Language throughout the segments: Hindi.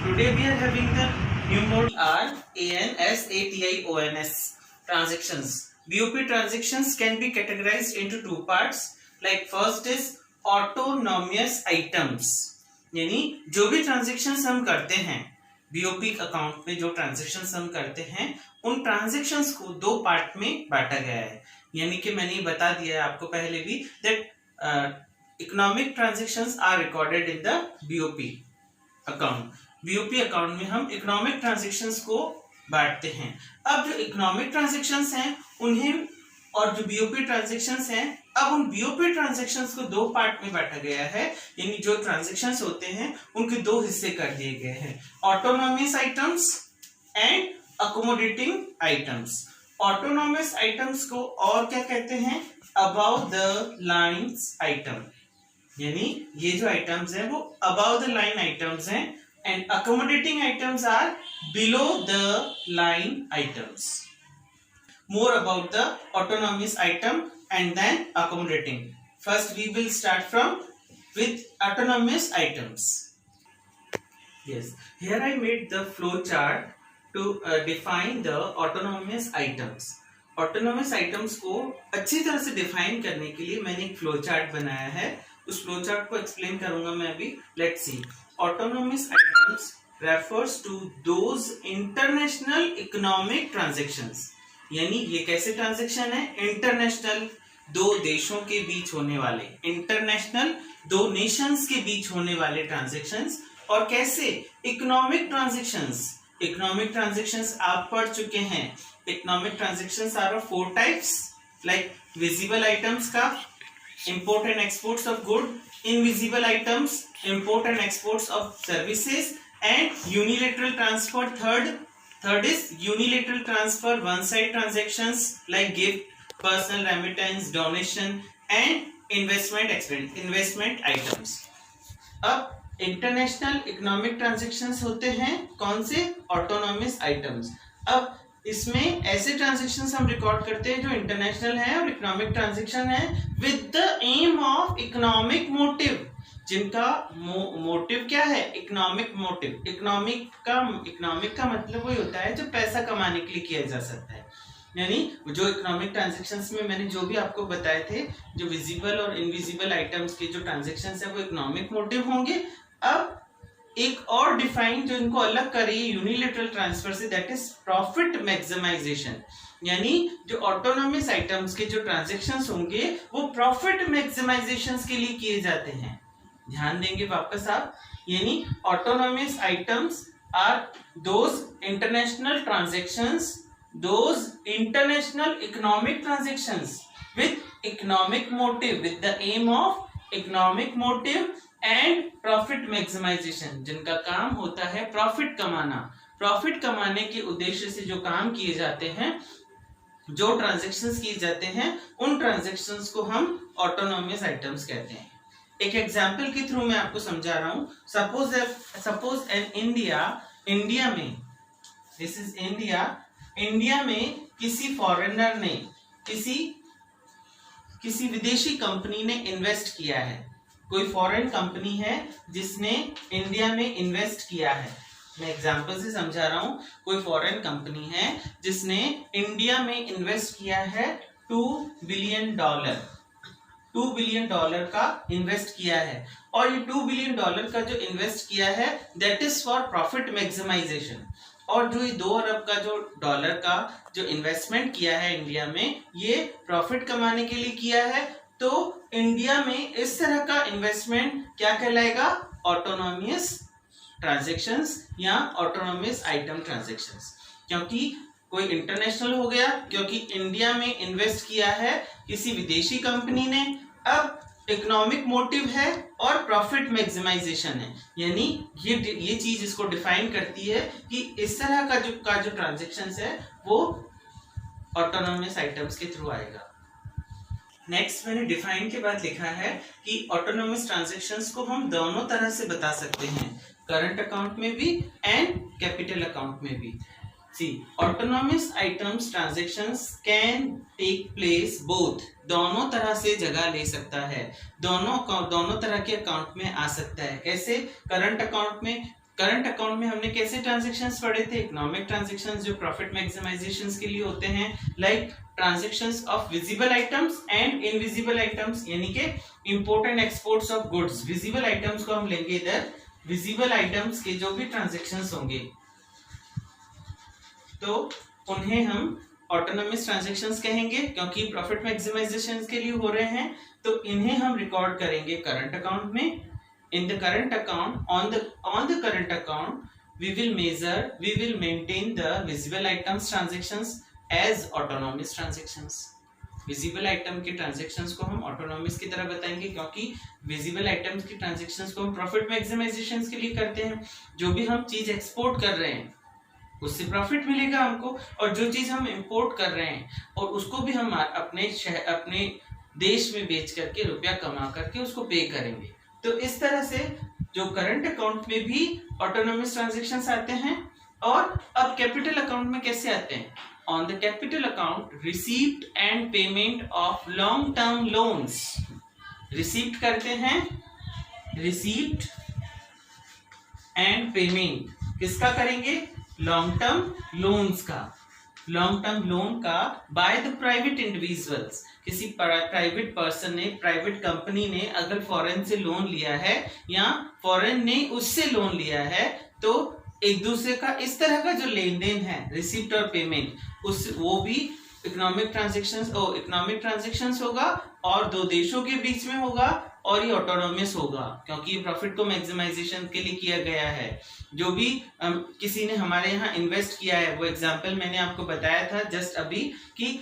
Today we are having the new model are ANSATIONS transactions. BOP transactions can be categorized into two parts. Like first is autonomous items, यानी जो भी ट्रांजेक्शन्स हम करते हैं बीओपी अकाउंट में, जो ट्रांजेक्शन्स हम करते हैं उन ट्रांजेक्शन्स को दो पार्ट में बांटा गया है. यानी कि मैंने बता दिया है आपको पहले भी that economic transactions are recorded in the BOP account. BOP account में हम इकोनॉमिक ट्रांजेक्शन्स को बांटते हैं. अब जो इकोनॉमिक ट्रांजेक्शन्स हैं उन्हें और जो बीओपी ट्रांजेक्शन्स हैं, अब उन बीओपी ट्रांजेक्शन्स को दो पार्ट में बांटा गया है. यानी जो ट्रांजेक्शन्स होते हैं उनके दो हिस्से कर दिए गए हैं, autonomous items and accommodating items. Autonomous items को और क्या कहते हैं, अबव द लाइन्स आइटम. यानी ये जो आइटम्स हैं वो अबव द लाइन आइटम्स हैं and accommodating items are below the line items. More about the autonomous item and then accommodating. First we will start from with autonomous items. Yes, here I made the flow chart to define the autonomous items. Autonomous items को अच्छी तरह से डिफाइन करने के लिए मैंने एक फ्लो चार्ट बनाया है. उस फ्लो चार्ट को एक्सप्लेन करूंगा मैं अभी. Let's see. Autonomous items refers to those international economic transactions. यानी ये कैसे ट्रांजेक्शन है, इंटरनेशनल दो देशों के बीच होने वाले, इंटरनेशनल दो नेशंस के बीच होने वाले ट्रांजेक्शंस. और कैसे इकोनॉमिक ट्रांजेक्शंस. इकोनॉमिक ट्रांजेक्शंस आप पढ़ चुके हैं. Economic transactions are of four types, like visible items का, import and exports of good, invisible items, import and exports of services, and unilateral transfer. Third is unilateral transfer, one side transactions like gift, personal remittance, donation, and investment items. अब इंटरनेशनल इकोनॉमिक ट्रांजेक्शंस होते हैं कौन से, ऑटोनॉमस आइटम्स. अब इसमें ऐसे ट्रांजेक्शंस हम रिकॉर्ड करते हैं जो इंटरनेशनल है और इकोनॉमिक ट्रांजेक्शन है with the aim of economic motive, जिनका मोटिव क्या है, इकोनॉमिक मोटिव. इकोनॉमिक का मतलब वही होता है जो पैसा कमाने के लिए किया जा सकता है. यानी जो इकोनॉमिक ट्रांजेक्शंस में मैंने जो भी आपको बताए थे, जो विजिबल और इनविजिबल आइटम्स के जो ट्रांजेक्शंस है वो इकोनॉमिक मोटिव होंगे. अब एक और डिफाइन जो इनको अलग करिए यूनिलेटरल ट्रांसफर से, दैट इज प्रॉफिट मैक्सिमाइजेशन. यानी जो ऑटोनॉमस आइटम्स के जो ट्रांजैक्शंस होंगे वो प्रॉफिट मैक्सिमाइजेशन के लिए किए जाते हैं. ध्यान देंगे वापस आप. यानी autonomous items are those international transactions, those international economic transactions with economic motive, with the aim of economic motive and profit maximisation, जिनका काम होता है प्रॉफिट कमाना. प्रॉफिट कमाने के उद्देश्य से जो काम किए जाते हैं, जो ट्रांजैक्शंस किए जाते हैं, उन ट्रांजैक्शंस को हम ऑटोनॉमस आइटम्स कहते हैं. एक एग्जांपल के थ्रू मैं आपको समझा रहा हूं. सपोज इन इंडिया में, दिस इज इंडिया में किसी फॉरेनर ने, किसी विदेशी कंपनी ने इन्वेस्ट किया है. कोई फॉरेन कंपनी है जिसने इंडिया में इन्वेस्ट किया है. मैं एग्जांपल से समझा रहा हूं. कोई फॉरेन कंपनी है जिसने इंडिया में इन्वेस्ट किया है $2 बिलियन का इन्वेस्ट किया है. और ये $2 बिलियन का जो इन्वेस्ट किया है that is for profit maximisation. और जो ये 2 अरब का जो डॉलर का जो इन्वेस्टमेंट किया है इंडिया में, ये प्रॉफिट कमाने के लिए किया है. तो इंडिया में इस तरह का इन्वेस्टमेंट क्या कहलाएगा, ऑटोनॉमस ट्रांजैक्शंस या ऑटोनॉमस आइटम ट्रांजैक्शंस. क्योंकि कोई इंटरनेशनल हो गया, क्योंकि इंडिया में इन्वेस्ट किया है किसी विदेशी कंपनी ने. अब इकोनॉमिक मोटिव है और प्रॉफिट मैक्सिमाइजेशन है. यानी ये चीज इसको डिफाइन करती है कि इस तरह का जो ट्रांजैक्शंस है वो ऑटोनॉमस आइटम्स के थ्रू आएगा. नेक्स्ट मैंने डिफाइन के बाद लिखा है कि ऑटोनॉमस ट्रांजैक्शंस को हम दोनों तरह से बता सकते हैं, करंट अकाउंट में भी एंड कैपिटल अकाउंट में भी. C, autonomous items transactions can take place both, दोनों तरह से जगह ले सकता है, दोनों तरह के अकाउंट में आ सकता है. कैसे, करंट अकाउंट में करंट अकाउंट में हमने कैसे ट्रांजैक्शंस पढ़े थे? इकोनॉमिक ट्रांजैक्शंस जो प्रॉफिट मैक्सिमाइजेशन के लिए होते हैं, like transactions of visible items and invisible items, यानी कि import and exports of goods. Visible items को हम लेंगे इधर, विजिबल आइटम्स के जो भी ट्रांजैक्शंस होंगे तो उन्हें हम ऑटोनोमस ट्रांजैक्शंस कहेंगे, क्योंकि प्रॉफिट मैक्सिमाइजेशन के लिए हो रहे हैं, तो इन्हें हम रिकॉर्ड करेंगे करंट अकाउंट में। In the current account, on the current account, we will maintain the visible items transactions as autonomous transactions. Visible item के ट्रांजैक्शंस को हम ऑटोनोमस की तरह बताएंगे, क्योंकि विजिबल आइटम्स की ट्रांजैक्शंस को हम प्रॉफिट मैक्सिमाइजेशन के लिए करते हैं। जो भी हम चीज एक्सपोर्ट कर रहे हैं उससे प्रॉफिट मिलेगा हमको, और जो चीज हम इंपोर्ट कर रहे हैं और उसको भी हम अपने देश में बेच करके रुपया कमा करके उसको पे करेंगे। तो इस तरह से जो करंट अकाउंट में भी ऑटोनोमस ट्रांजैक्शंस आते हैं। और अब कैपिटल अकाउंट में कैसे आते हैं? On the capital account, receipt and payment of long term loans. Receipt करते हैं, रिसीप्ट एंड पेमेंट किसका करेंगे? लॉन्ग टर्म लोन्स का। लॉन्ग टर्म लोन का बाय द प्राइवेट इंडिविजुअल्स, किसी प्राइवेट पर्सन ने, प्राइवेट कंपनी ने अगर फॉरेन से लोन लिया है या फॉरेन ने उससे लोन लिया है, तो एक दूसरे का इस तरह का जो लेन देन है, रिसिप्ट और पेमेंट, उस वो भी इकोनॉमिक ट्रांजैक्शंस होगा और दो देशों के बीच में होगा, और ये ऑटोनोमस होगा क्योंकि ये प्रॉफिट को मैक्सिमाइजेशन के लिए किया गया है। जो भी किसी ने हमारे यहाँ इन्वेस्ट किया है, वो एग्जांपल मैंने आपको बताया था जस्ट अभी कि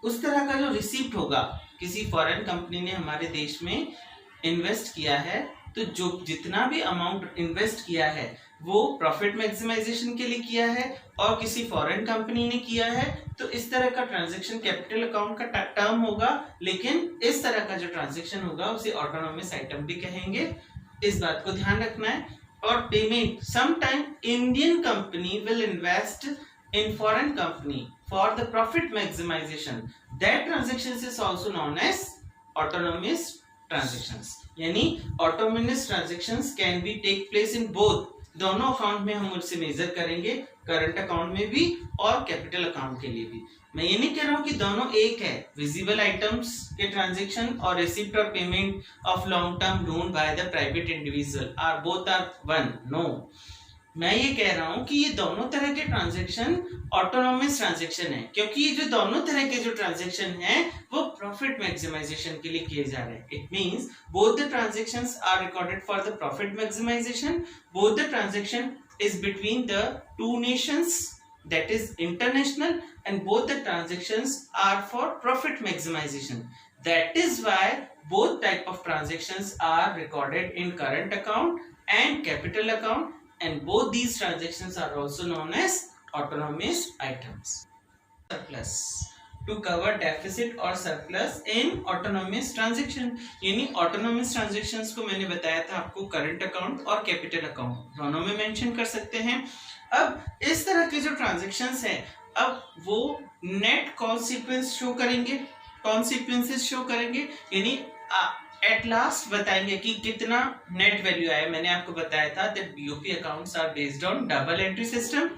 उस तरह का जो रिसीप्ट होगा, किसी फॉरेन कंपनी ने हमारे देश में इन्वेस्ट किया है, तो जो जितना भी अमाउंट इन्वेस्ट किया है वो प्रॉफिट मैक्सिमाइजेशन के लिए किया है और किसी फॉरेन कंपनी ने किया है, तो इस तरह का ट्रांजैक्शन कैपिटल अकाउंट का टर्म होगा। लेकिन इस तरह का जो ट्रांजैक्शन होगा उसे ऑटोनोमस आइटम भी कहेंगे, इस बात को ध्यान रखना है। और payment, sometime Indian company will invest in foreign company for the profit maximization, that transactions is also known as autonomous transactions। यानी autonomous transactions can be take place in both, दोनों अकाउंट में हम उससे मेजर करेंगे, करंट अकाउंट में भी और कैपिटल अकाउंट के लिए भी। मैं ये नहीं कह रहा हूँ कि दोनों एक है, विजिबल आइटम्स के ट्रांजैक्शन और रिसिप्ट और payment of long term loan by the private individual are both are one, no. मैं ये कह रहा हूं कि ये दोनों तरह के ट्रांजैक्शन ऑटोनोमस ट्रांजैक्शन है, क्योंकि ये जो दोनों तरह के जो ट्रांजैक्शन हैं वो प्रॉफिट मैक्सिमाइजेशन के लिए किए जा रहे हैं। It means both the transactions are recorded for the profit maximisation, both the transaction is between the two nations, that is international, and both the transactions are for profit maximization. That is why both type of transactions are recorded in current account and capital account, and both these transactions are also known as autonomous items. Surplus, to cover deficit or surplus in autonomous transaction, यानी autonomous transactions को मैंने बताया था आपको current account और capital account दोनों में मेंशन कर सकते हैं। अब इस तरह के जो ट्रांजैक्शंस हैं, अब वो नेट कॉन्सिक्वेंस शो करेंगे, कॉन्सिक्वेंसेस शो करेंगे, यानी एट लास्ट बताएंगे कि कितना नेट वैल्यू आया। मैंने आपको बताया था that BOP accounts are based on double entry system.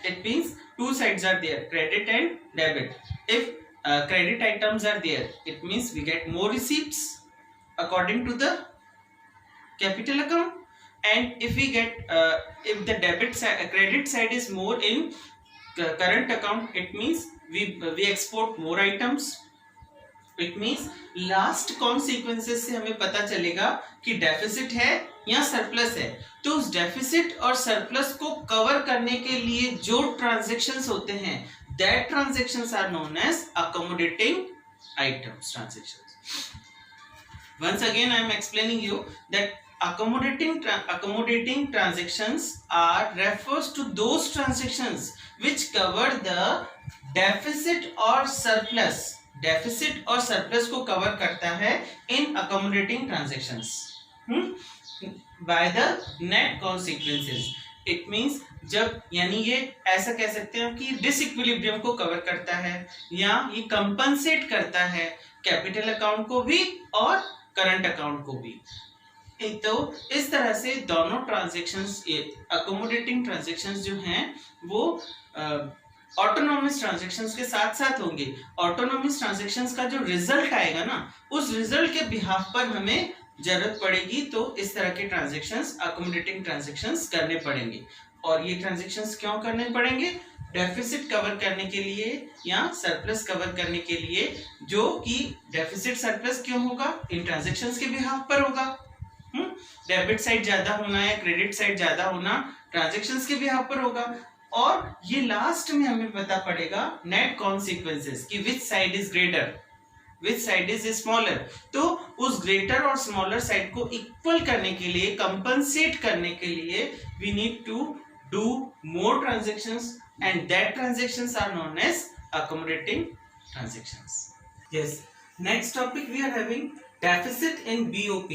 It means two sides are there, credit and debit. If credit items are there, it means we get more receipts according to the capital account, and if we get if the credit side is more in current account, it means we export more items। It means last consequences से हमें पता चलेगा कि डेफिसिट है या सरप्लस है। तो उस डेफिसिट और सरप्लस को कवर करने के लिए जो ट्रांजैक्शंस होते हैं, that transactions are known as accommodating items transactions। Once again I am explaining you that accommodating transactions are refers to those transactions which cover the deficit or surplus। Deficit और सरप्लस को कवर करता है इन accommodating transactions by the net consequences। It means जब, यानी ये ऐसा कह सकते हैं कि डिसइक्विलिब्रियम को कवर करता है या ये कंपनसेट करता है कैपिटल अकाउंट को भी और करंट अकाउंट को भी। तो इस तरह से दोनों ट्रांजेक्शन्स, अकोमोडेटिंग ट्रांजेक्शन्स जो हैं वो ऑटोनॉमस ट्रांजेक्शन्स के साथ साथ होंगे। ऑटोनॉमस ट्रांजेक्शन्स का जो रिजल्ट आएगा ना, उस रिजल्ट के बिहाफ पर हमें जरूरत पड़ेगी तो इस तरह के ट्रांजेक्शन्स, अकोमोडेटिंग ट्रांजेक्शन्स करने पड़ेंगे। और ये ट्रांजेक्शन्स क्यों करने पड़ेंगे? डेफिसिट कवर करने के लिए या सरप्लस कवर करने के लिए, जो कि डेफिसिट सरप्लस क्यों होगा? इन ट्रांजेक्शन्स के बिहाफ पर होगा। डेबिट साइड ज्यादा होना या क्रेडिट साइड ज्यादा होना ट्रांजेक्शन्स के बिहाफ पर होगा। और ये लास्ट में हमें पता पड़ेगा नेट कॉन्सिक्वेंसेस कि which side is greater, which side is smaller. तो उस ग्रेटर और स्मॉलर साइड को इक्वल करने के लिए, कंपनसेट करने के लिए we need to do more transactions and that transactions are known as accommodating transactions. Yes, next topic we are having deficit in BOP.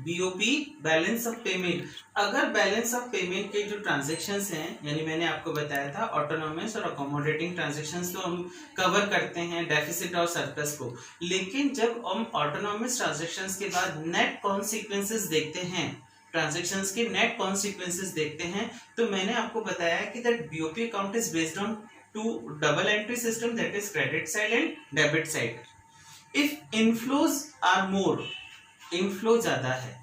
BOP balance of payment. अगर बैलेंस ऑफ पेमेंट के जो ट्रांजेक्शन्स हैं, यानी मैंने आपको बताया था ऑटोनॉमस और अकोमोडेटिंग ट्रांजेक्शन्स तो हम कवर करते हैं डेफिसिट और सरप्लस को, लेकिन जब हम ऑटोनॉमस ट्रांजेक्शन्स के बाद नेट कॉन्सिक्वेंसेस देखते हैं, ट्रांजेक्शन्स के नेट कॉन्सिक्वेंसेस देखते हैं, तो मैंने आपको बताया कि that BOP account is based on two double entry system, that is credit side and debit side. If inflows are more, inflow ज्यादा है,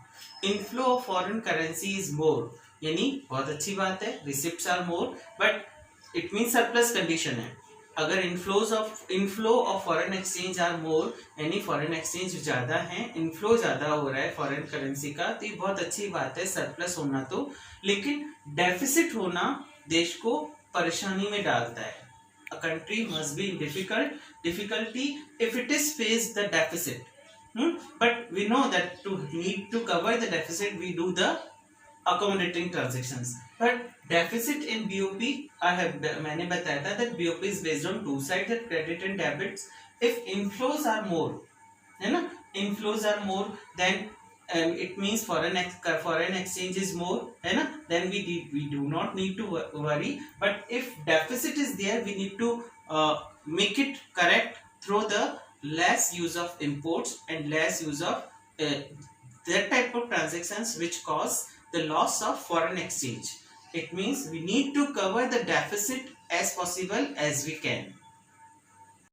inflow of foreign currency is more, यानी बहुत अच्छी बात है, receipts are more, but it means surplus condition है। अगर inflow of foreign exchange are more, यानी foreign exchange ज्यादा है, inflow ज्यादा हो रहा है foreign currency का, तो ये बहुत अच्छी बात है, surplus होना तो। लेकिन deficit होना देश को परेशानी में डालता है। A country must be in difficulty if it is face the deficit. But we know that to need to cover the deficit, we do the accommodating transactions. But deficit in BOP, मैंने बताया था that BOP is based on two sides, that credit and debits. If inflows are more, है ना, inflows are more, then it means foreign exchange is more, है ना, then we do not need to worry. But if deficit is there, we need to make it correct through the less use of imports and less use of that type of transactions which cause the loss of foreign exchange. It means we need to cover the deficit as possible as we can.